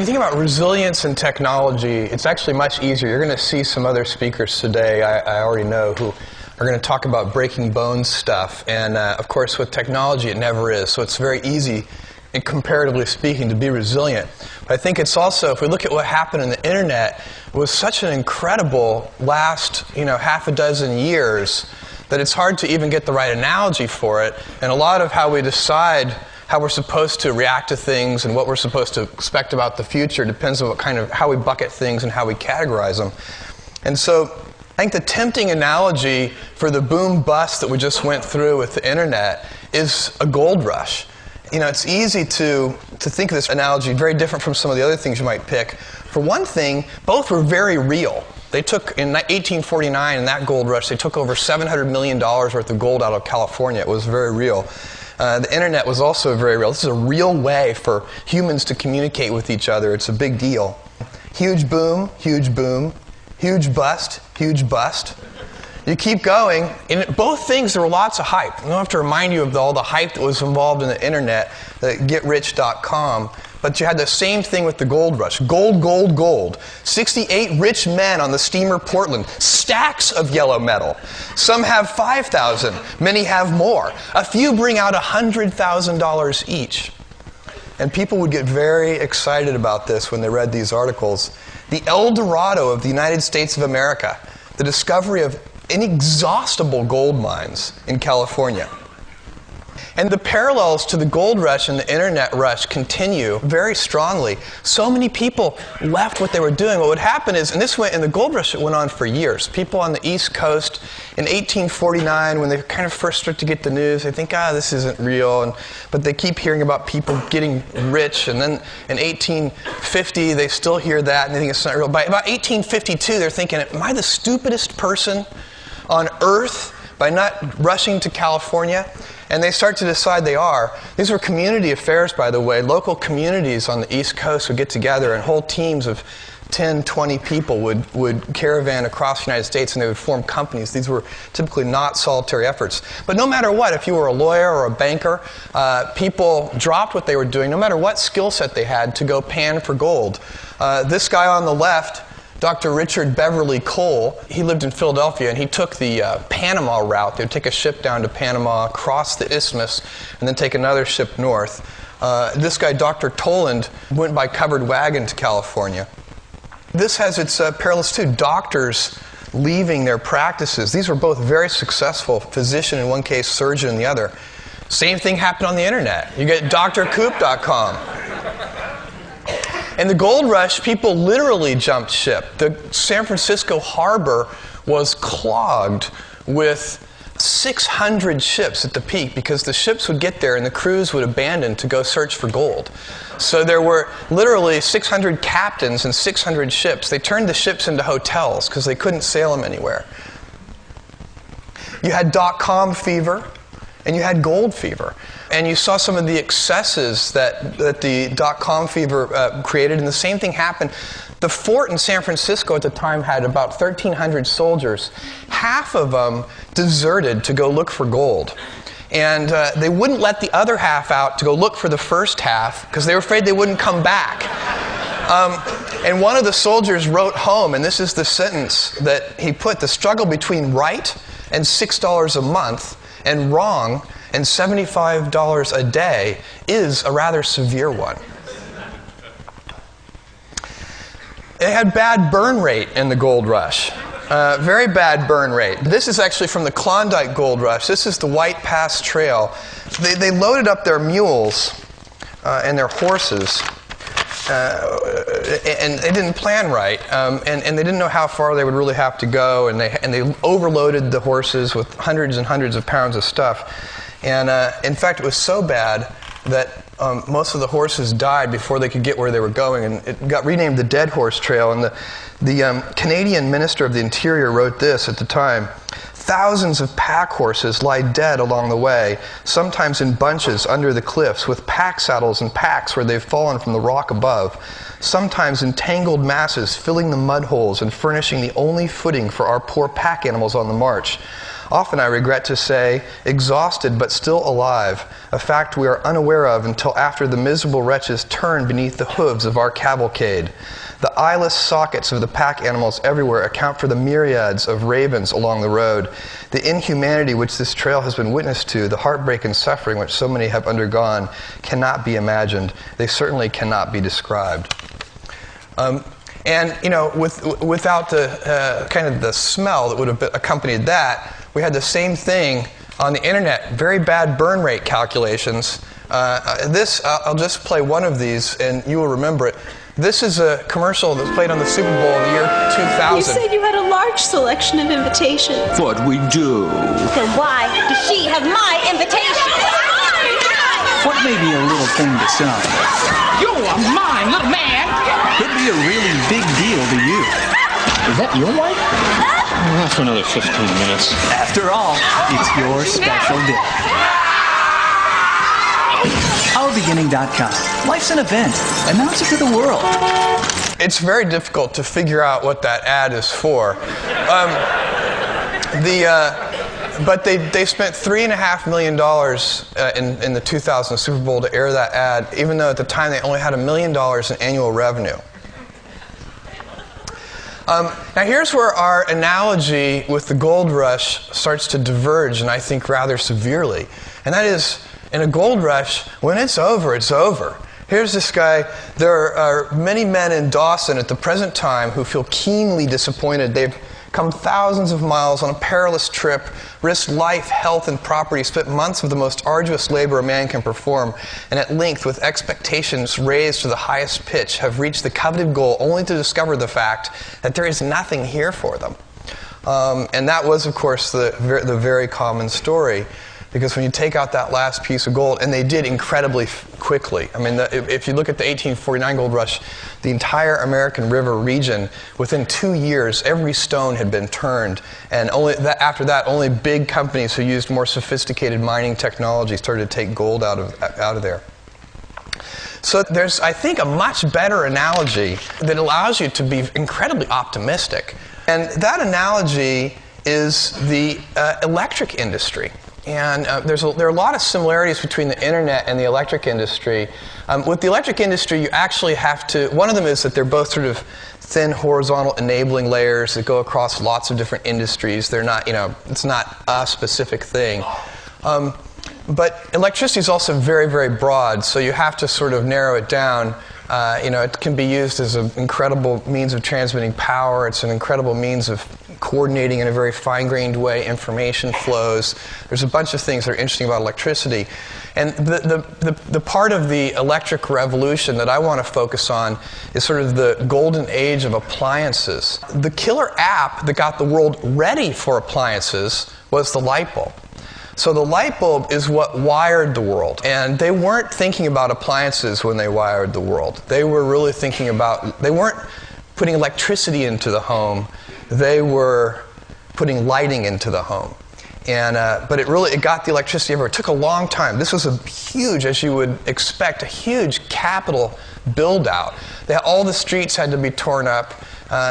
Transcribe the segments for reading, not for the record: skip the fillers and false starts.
you think about resilience in technology, it's actually much easier. You're going to see some other speakers today, I already know, who are going to talk about breaking bones stuff. And of course, with technology, it never is. So it's very easy, and comparatively speaking, to be resilient. But I think it's also, if we look at what happened in the internet, it was such an incredible last, half a dozen years that it's hard to even get the right analogy for it. And a lot of how we decide how we're supposed to react to things and what we're supposed to expect about the future depends on how we bucket things and how we categorize them. And so I think the tempting analogy for the boom-bust that we just went through with the internet is a gold rush. It's easy to think of this analogy very different from some of the other things you might pick. For one thing, both were very real. They took, in 1849, in that gold rush, they took over $700 million worth of gold out of California. It was very real. The internet was also very real. This is a real way for humans to communicate with each other. It's a big deal. Huge boom, huge boom. Huge bust, huge bust. You keep going. In both things, there were lots of hype. I don't have to remind you of all the hype that was involved in the internet, the getrich.com. But you had the same thing with the gold rush. Gold, gold, gold. 68 rich men on the steamer Portland. Stacks of yellow metal. Some have 5,000. Many have more. A few bring out $100,000 each. And people would get very excited about this when they read these articles. The El Dorado of the United States of America. The discovery of inexhaustible gold mines in California. And the parallels to the gold rush and the internet rush continue very strongly. So many people left what they were doing. What would happen is, and the gold rush, it went on for years. People on the East Coast in 1849, when they kind of first start to get the news, they think, this isn't real. But they keep hearing about people getting rich. And then in 1850, they still hear that and they think it's not real. By about 1852, they're thinking, am I the stupidest person on earth by not rushing to California? And they start to decide they are. These were community affairs, by the way. Local communities on the East Coast would get together, and whole teams of 10, 20 people would caravan across the United States, and they would form companies. These were typically not solitary efforts. But no matter what, if you were a lawyer or a banker, people dropped what they were doing, no matter what skill set they had, to go pan for gold. This guy on the left, Dr. Richard Beverly Cole, he lived in Philadelphia, and he took the Panama route. They would take a ship down to Panama, cross the isthmus, and then take another ship north. This guy, Dr. Toland, went by covered wagon to California. This has its parallels too. Doctors leaving their practices. These were both very successful, physician in one case, surgeon in the other. Same thing happened on the internet. You get drcoop.com. In the gold rush, people literally jumped ship. The San Francisco harbor was clogged with 600 ships at the peak because the ships would get there and the crews would abandon to go search for gold. So there were literally 600 captains and 600 ships. They turned the ships into hotels because they couldn't sail them anywhere. You had .com fever and you had gold fever. And you saw some of the excesses that the .com fever created, and the same thing happened. The fort in San Francisco at the time had about 1,300 soldiers. Half of them deserted to go look for gold. And they wouldn't let the other half out to go look for the first half because they were afraid they wouldn't come back. And one of the soldiers wrote home, and this is the sentence that he put: the struggle between right and $6 a month and wrong and $75 a day is a rather severe one. It had bad burn rate in the gold rush. Very bad burn rate. This is actually from the Klondike Gold Rush. This is the White Pass Trail. They loaded up their mules and their horses, and they didn't plan right, and they didn't know how far they would really have to go, and they overloaded the horses with hundreds and hundreds of pounds of stuff. And in fact, it was so bad that most of the horses died before they could get where they were going, and it got renamed the Dead Horse Trail. And the Canadian Minister of the Interior wrote this at the time: thousands of pack horses lie dead along the way, sometimes in bunches under the cliffs, with pack saddles and packs where they've fallen from the rock above, sometimes in tangled masses filling the mud holes and furnishing the only footing for our poor pack animals on the march. often, I regret to say, exhausted but still alive, a fact we are unaware of until after the miserable wretches turn beneath the hooves of our cavalcade. The eyeless sockets of the pack animals everywhere account for the myriads of ravens along the road. The inhumanity which this trail has been witness to, the heartbreak and suffering which so many have undergone, cannot be imagined. They certainly cannot be described. And, you know, without the kind of the smell that would have accompanied that, we had the same thing on the internet. Very bad burn rate calculations. I'll just play one of these, and you will remember it. This is a commercial that's played on the Super Bowl in the year 2000. You said you had a large selection of invitations. What we do. Then why does she have my invitation? What may be a little thing to some. You are mine, little man. Could be a really big deal to you. Is that your wife? Well, for another 15 minutes. After all, it's your special day. OurBeginning.com. Life's an event. Announce it to the world. It's very difficult to figure out what that ad is for. But they spent $3.5 million in the 2000 Super Bowl to air that ad, even though at the time they only had $1 million in annual revenue. Now here's where our analogy with the gold rush starts to diverge, and I think rather severely. And that is, in a gold rush, when it's over, it's over. Here's this guy. There are many men in Dawson at the present time who feel keenly disappointed. They've come thousands of miles on a perilous trip, risked life, health, and property, spent months of the most arduous labor a man can perform, and at length, with expectations raised to the highest pitch, have reached the coveted goal only to discover the fact that there is nothing here for them. And that was, of course, the very common story. Because when you take out that last piece of gold, and they did incredibly quickly. I mean, if you look at the 1849 gold rush, the entire American River region, within 2 years, every stone had been turned. And after that, only big companies who used more sophisticated mining technology started to take gold out of there. So there's, I think, a much better analogy that allows you to be incredibly optimistic. And that analogy is the electric industry. And there are a lot of similarities between the internet and the electric industry. With the electric industry, you actually have to, one of them is that they're both sort of thin horizontal enabling layers that go across lots of different industries. They're not, you know, it's not a specific thing. But electricity is also very, very broad, so you have to sort of narrow it down. You know, it can be used as an incredible means of transmitting power. It's an incredible means of coordinating in a very fine-grained way information flows. There's a bunch of things that are interesting about electricity. And the part of the electric revolution that I want to focus on is sort of the golden age of appliances. The killer app that got the world ready for appliances was the light bulb. So the light bulb is what wired the world. And they weren't thinking about appliances when they wired the world. They were really thinking about, they weren't putting electricity into the home. They were putting lighting into the home. And, but it got the electricity everywhere. It took a long time. This was a huge, as you would expect, a huge capital build-out. All the streets had to be torn up.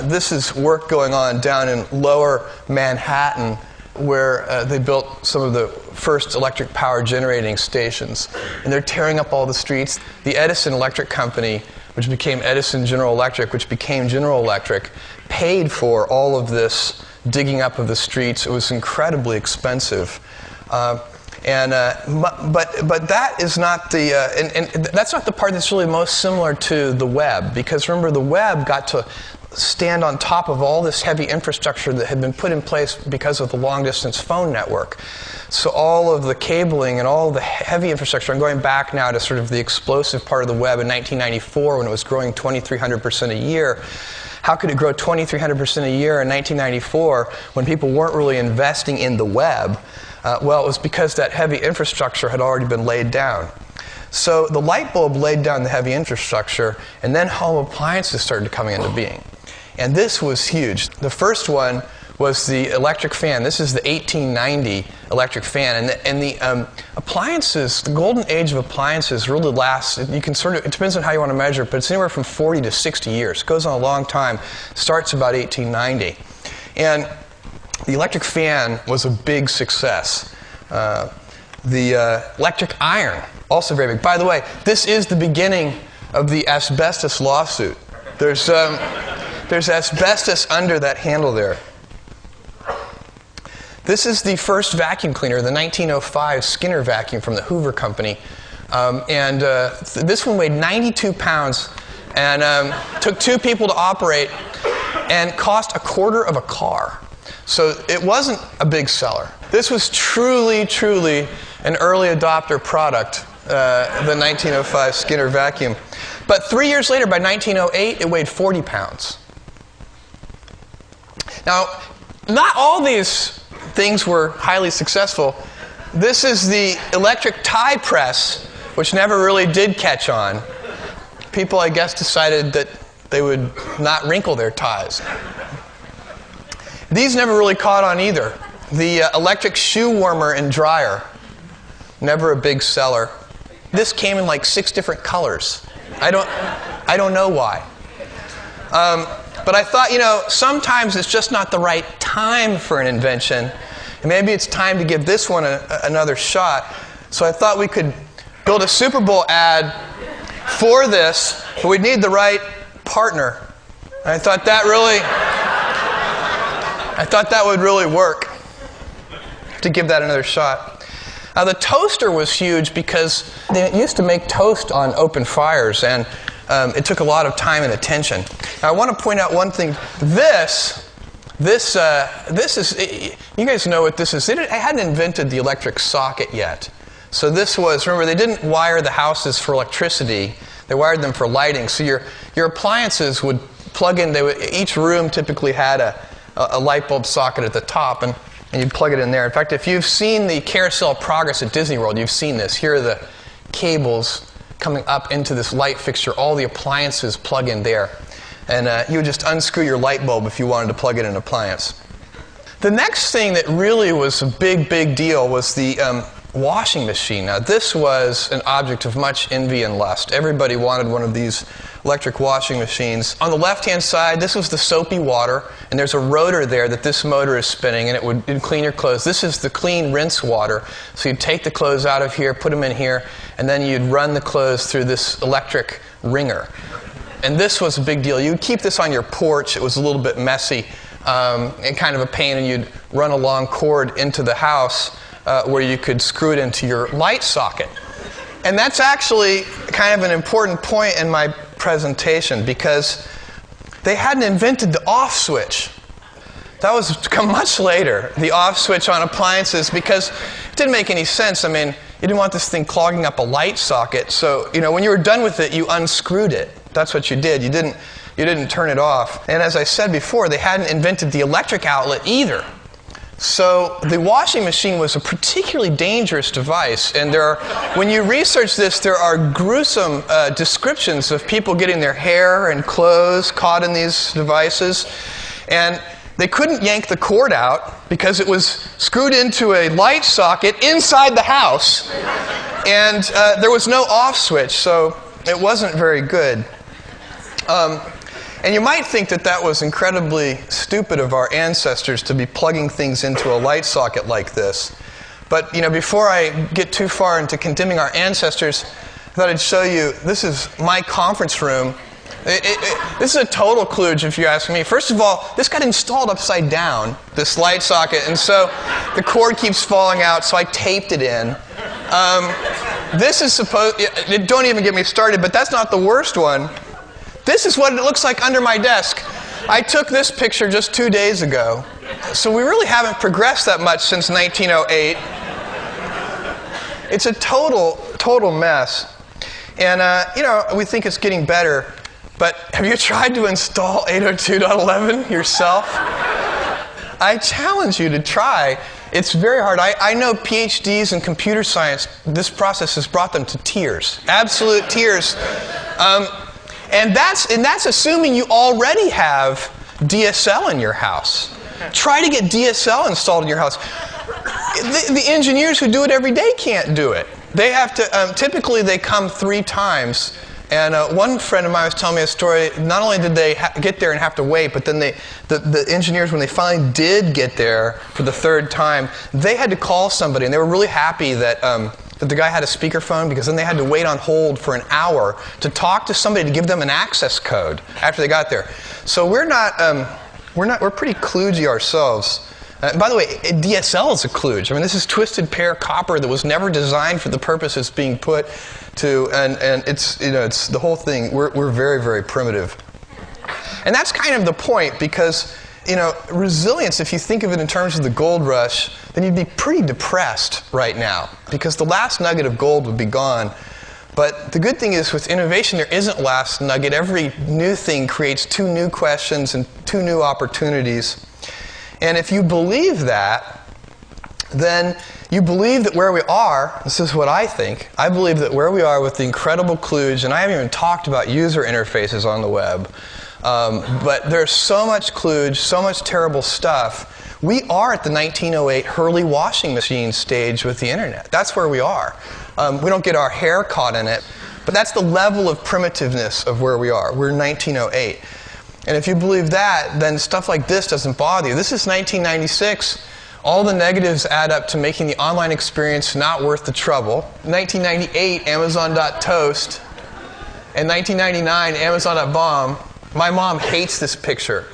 This is work going on down in lower Manhattan, where they built some of the first electric power generating stations. And they're tearing up all the streets. The Edison Electric Company, which became Edison General Electric, which became General Electric, paid for all of this digging up of the streets. It was incredibly expensive. But that is not the, and that's not the part that's really most similar to the web. Because remember, the web got to stand on top of all this heavy infrastructure that had been put in place because of the long-distance phone network. So all of the cabling and all of the heavy infrastructure, I'm going back now to sort of the explosive part of the web in 1994 when it was growing 2,300% a year. How could it grow 2,300% a year in 1994 when people weren't really investing in the web? Well, it was because that heavy infrastructure had already been laid down. So the light bulb laid down the heavy infrastructure, and then home appliances started coming into being. And this was huge. The first one was the electric fan. This is the 1890 electric fan. And the appliances, the golden age of appliances really lasts, you can sort of, it depends on how you want to measure it, but it's anywhere from 40 to 60 years. It goes on a long time. Starts about 1890. And The electric fan was a big success. The electric iron, also very big. By the way, this is the beginning of the asbestos lawsuit. There's asbestos under that handle there. This is the first vacuum cleaner, the 1905 Skinner vacuum from the Hoover Company. This one weighed 92 pounds and took 2 people to operate and cost $1/4 of a car. So it wasn't a big seller. This was truly, truly an early adopter product, the 1905 Skinner vacuum. But 3 years later, by 1908, it weighed 40 pounds. Now, not all these things were highly successful. This is the electric tie press, which never really did catch on. People, I guess, decided that they would not wrinkle their ties. These never really caught on either. The electric shoe warmer and dryer, never a big seller. This came in like 6 different colors. I don't know why. But I thought, sometimes it's just not the right time for an invention. And maybe it's time to give this one another shot. So I thought we could build a Super Bowl ad for this, but we'd need the right partner. And I thought that would really work, to give that another shot. Now, the toaster was huge because they used to make toast on open fires, and it took a lot of time and attention. Now, I want to point out one thing. This is, you guys know what this is. They hadn't invented the electric socket yet. So this was, remember, they didn't wire the houses for electricity. They wired them for lighting. So your appliances would plug in. Each room typically had a light bulb socket at the top, and you'd plug it in there. In fact, if you've seen the Carousel of Progress at Disney World, you've seen this. Here are the cables coming up into this light fixture. All the appliances plug in there. And you would just unscrew your light bulb if you wanted to plug in an appliance. The next thing that really was a big, big deal was the washing machine. Now, this was an object of much envy and lust. Everybody wanted one of these electric washing machines. On the left-hand side, this was the soapy water, and there's a rotor there that this motor is spinning, and it'd clean your clothes. This is the clean rinse water. So you'd take the clothes out of here, put them in here, and then you'd run the clothes through this electric wringer. And this was a big deal. You'd keep this on your porch. It was a little bit messy and kind of a pain, and you'd run a long cord into the house where you could screw it into your light socket. And that's actually kind of an important point in my presentation, because they hadn't invented the off switch. That was to come much later, the off switch on appliances, because it didn't make any sense. I mean, you didn't want this thing clogging up a light socket. So, when you were done with it, you unscrewed it. That's what you did. You didn't turn it off. And as I said before, they hadn't invented the electric outlet either. So the washing machine was a particularly dangerous device. And when you research this, there are gruesome descriptions of people getting their hair and clothes caught in these devices. And they couldn't yank the cord out because it was screwed into a light socket inside the house. And there was no off switch, so it wasn't very good. And you might think that was incredibly stupid of our ancestors to be plugging things into a light socket like this. But, before I get too far into condemning our ancestors, I thought I'd show you, this is my conference room. This is a total kludge, if you ask me. First of all, this got installed upside down, this light socket, and so the cord keeps falling out, so I taped it in. This is don't even get me started, but that's not the worst one. This is what it looks like under my desk. I took this picture just 2 days ago. So we really haven't progressed that much since 1908. It's a total mess. And, we think it's getting better. But have you tried to install 802.11 yourself? I challenge you to try. It's very hard. I know PhDs in computer science, this process has brought them to tears. Absolute tears. And that's assuming you already have DSL in your house. Try to get DSL installed in your house. The engineers who do it every day can't do it. They have to, typically they come 3 times And one friend of mine was telling me a story. Not only did they get there and have to wait, but then the engineers, when they finally did get there for the third time, they had to call somebody, and they were really happy that the guy had a speakerphone, because then they had to wait on hold for an hour to talk to somebody to give them an access code after they got there. So we're pretty kludgy ourselves. By the way, DSL is a kludge. I mean, this is twisted pair copper that was never designed for the purpose it's being put to, and it's, it's the whole thing. We're very, very primitive. And that's kind of the point, because, resilience, if you think of it in terms of the gold rush, then you'd be pretty depressed right now, because the last nugget of gold would be gone. But the good thing is, with innovation, there isn't last nugget. Every new thing creates 2 new questions and 2 new opportunities. And if you believe that, then you believe that where we are, this is what I think, I believe that where we are with the incredible kludge, and I haven't even talked about user interfaces on the web, but there's so much kludge, so much terrible stuff. We are at the 1908 Hurley washing machine stage with the internet. That's where we are. We don't get our hair caught in it, but that's the level of primitiveness of where we are. We're in 1908. And if you believe that, then stuff like this doesn't bother you. This is 1996. All the negatives add up to making the online experience not worth the trouble. 1998, Amazon.toast. And 1999, Amazon.bomb. My mom hates this picture.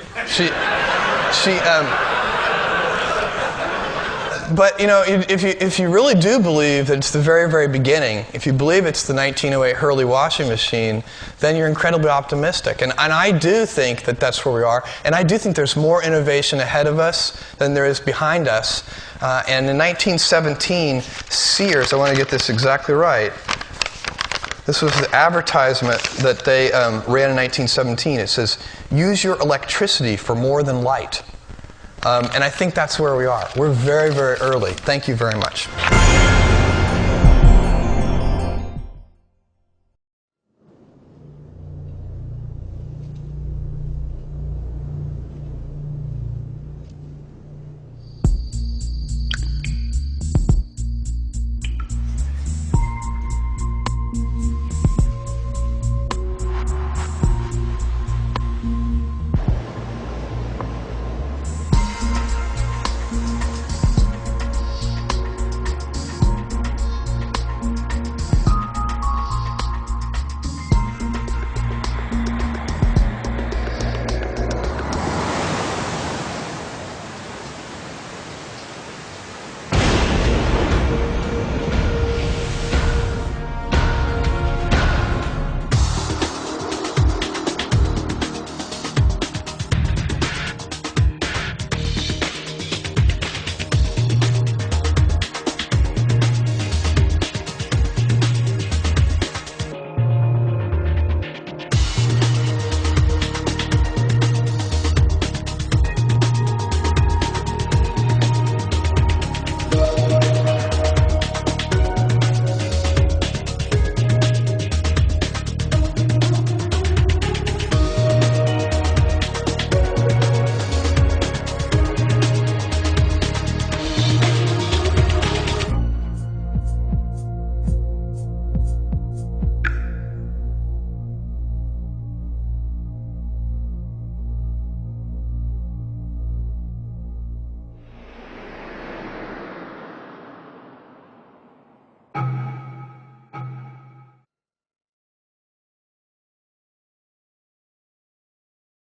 But if you really do believe that it's the very, very beginning, if you believe it's the 1908 Hurley washing machine, then you're incredibly optimistic. And I do think that that's where we are. And I do think there's more innovation ahead of us than there is behind us. And in 1917, Sears, I want to get this exactly right, this was the advertisement that they ran in 1917. It says, "Use your electricity for more than light." And I think that's where we are. We're very, very early. Thank you very much.